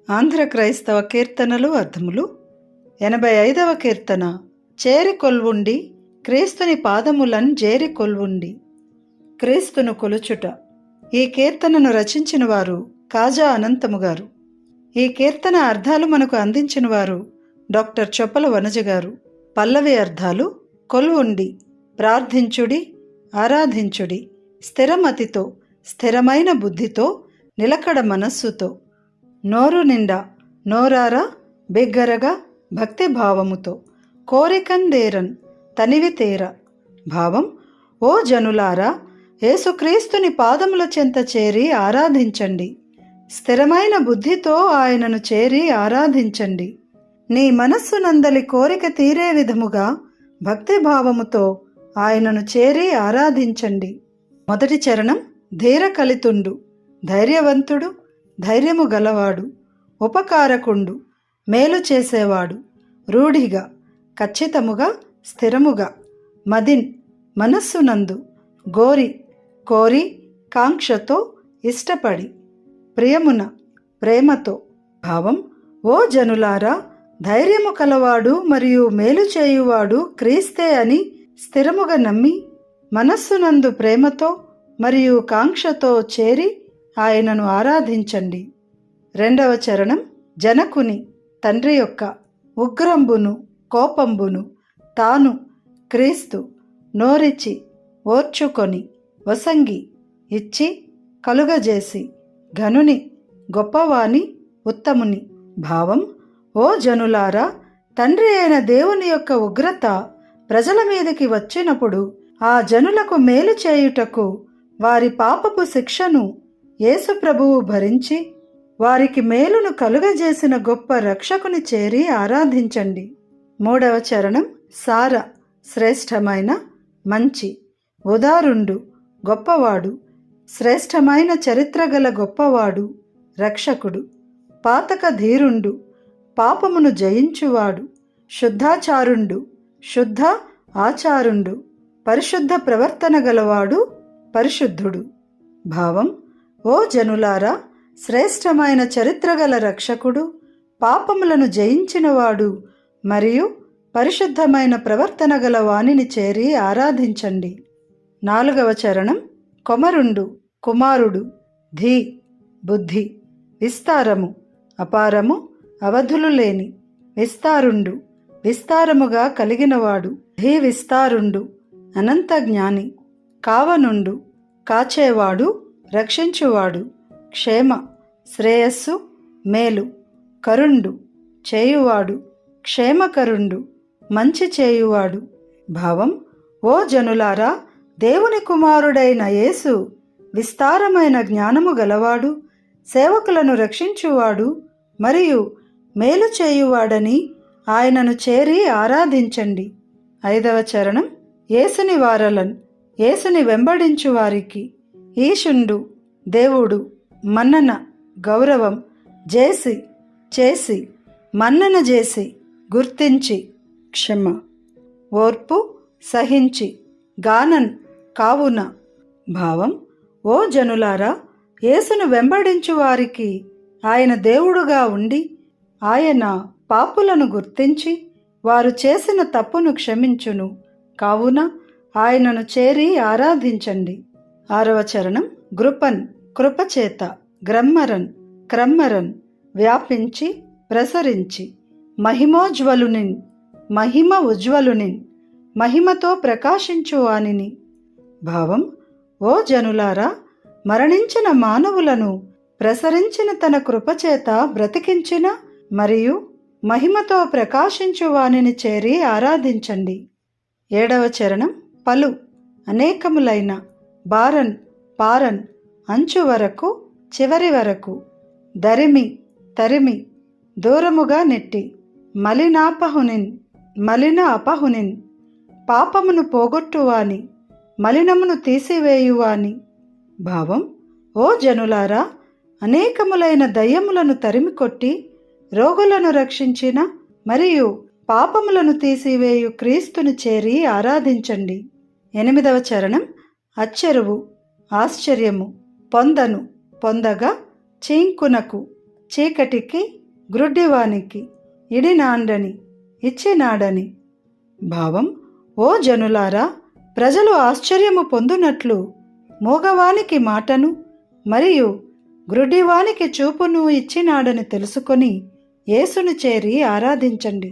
ఆంధ్ర క్రైస్తవ కీర్తనలు అర్థములు 85వ కీర్తన. చేరి కొల్వుండి క్రీస్తుని పాదములన్ జేరి కొల్వుండి. క్రీస్తును కొలుచుట. ఈ కీర్తనను రచించిన వారు కాజా అనంతము గారు. ఈ కీర్తన అర్థాలు మనకు అందించిన వారు డాక్టర్ చొప్పల వనజ గారు. పల్లవి అర్థాలు: కొల్వుండి, ప్రార్థించుడి, ఆరాధించుడి, స్థిరమతితో, స్థిరమైన బుద్ధితో, నిలకడ మనస్సుతో, నోరు నిండా, నోరారా, బిగ్గరగా, భక్తిభావముతో, కోరికందేరన్, తనివి తేర. భావం: ఓ జనులారా, యేసుక్రీస్తుని పాదముల చెంత చేరి ఆరాధించండి. స్థిరమైన బుద్ధితో ఆయనను చేరి ఆరాధించండి. నీ మనస్సునందలి కోరిక తీరే విధముగా భక్తిభావముతో ఆయనను చేరి ఆరాధించండి. మొదటి చరణం. ధీర కలితుండు, ధైర్యవంతుడు, ధైర్యము గలవాడు, ఉపకారకుండు, మేలు చేసేవాడు, రూఢిగా, ఖచ్చితముగా, స్థిరముగా, మదిన్, మనస్సునందు, గోరి, కోరి, కాంక్షతో, ఇష్టపడి, ప్రియమున, ప్రేమతో. భావం: ఓ జనులారా, ధైర్యము కలవాడు మరియు మేలు చేయువాడు క్రీస్తే అని స్థిరముగా నమ్మి, మనస్సునందు ప్రేమతో మరియు కాంక్షతో చేరి ఆయనను ఆరాధించండి. రెండవ చరణం. జనకుని, తండ్రి యొక్క ఉగ్రంబును, కోపంబును తాను క్రీస్తు నోరిచి, ఓర్చుకొని, వసంగి, ఇచ్చి, కలుగజేసి, ఘనుని, గొప్పవాని, ఉత్తముని. భావం: ఓ జనులారా, తండ్రి అయిన దేవుని యొక్క ఉగ్రత ప్రజల మీదకి వచ్చినప్పుడు ఆ జనులకు మేలు చేయుటకు వారి పాపపు శిక్షను యేసు ప్రభువు భరించి వారికి మేలును కలుగజేసిన గొప్ప రక్షకుని చేరి ఆరాధించండి. మూడవ చరణం. సార, శ్రేష్టమైన, మంచి, ఉదారుండు, గొప్పవాడు, శ్రేష్టమైన చరిత్ర గల గొప్పవాడు, రక్షకుడు, పాతక ధీరుండు, పాపమును జయించువాడు, శుద్ధాచారుండు, శుద్ధ ఆచారుండు, పరిశుద్ధ ప్రవర్తన గలవాడు, పరిశుద్ధుడు. భావం: ఓ జనులారా, శ్రేష్టమైన చరిత్ర గల రక్షకుడు, పాపములను జయించినవాడు మరియు పరిశుద్ధమైన ప్రవర్తన గల వానిని చేరి ఆరాధించండి. నాలుగవ చరణం. కొమరుండు, కుమారుడు, ధీ, బుద్ధి, విస్తారము, అపారము, అవధులు లేని, విస్తారుండు, విస్తారముగా కలిగినవాడు, ధీ విస్తారుండు, అనంత జ్ఞాని, కావనుండు, కాచేవాడు, రక్షించువాడు, క్షేమ, శ్రేయస్సు, మేలు, కరుండు, చేయువాడు, క్షేమకరుండు, మంచి చేయువాడు. భావం: ఓ జనులారా, దేవుని కుమారుడైన యేసు విస్తారమైన జ్ఞానము గలవాడు, సేవకులను రక్షించువాడు మరియు మేలు చేయువాడని ఆయనను చేరి ఆరాధించండి. ఐదవ చరణం. యేసుని వారలన్, యేసుని వెంబడించు వారికి, ఈశుండు, దేవుడు, మన్నన, గౌరవం, జేసి, చేసి, మన్నన చేసి, గుర్తించి, క్షమ, ఓర్పు, సహించి, గానన్, కావున. భావం: ఓ జనులారా, యేసును వెంబడించు వారికి ఆయన దేవుడుగా ఉండి, ఆయన పాపులను గుర్తించి వారు చేసిన తప్పును క్షమించును, కావున ఆయనను చేరి ఆరాధించండి. ఆరవ చరణం. గృపన్, కృపచేత, గ్రమ్మరన్, క్రమ్మరన్, వ్యాపించి, ప్రసరించి, మహిమోజ్వలునిన్, మహిమ ఉజ్వలునిన్, మహిమతో ప్రకాశించువానిని. భావం: ఓ జనులారా, మరణించిన మానవులను ప్రసరించిన తన కృపచేత బ్రతికించిన మరియు మహిమతో ప్రకాశించు వానిని చేరి ఆరాధించండి. ఏడవ చరణం. పలు, అనేకములైన, బారన్, పారన్, అంచు వరకు, చివరి వరకు, దరిమి, తరిమి, దూరముగా నెట్టి, మలినాపహునిన్, మలిన అపహునిన్, పాపమును పోగొట్టువాని, మలినమును తీసివేయువాని. భావం: ఓ జనులారా, అనేకములైన దయ్యములను తరిమికొట్టి రోగులను రక్షించిన మరియు పాపములను తీసివేయు క్రీస్తుని చేరి ఆరాధించండి. ఎనిమిదవ చరణం. అచ్చెరువు, ఆశ్చర్యము, పొందను, పొందగా, చీంకునకు, చీకటికి గ్రుడ్డివానికి ఇడినాండని ఇచ్చినాడని. భావం: ఓ జనులారా, ప్రజలు ఆశ్చర్యము పొందునట్లు మూగవానికి మాటను మరియు గ్రుడ్డివానికి చూపును ఇచ్చినాడని తెలుసుకొని యేసును చేరి ఆరాధించండి.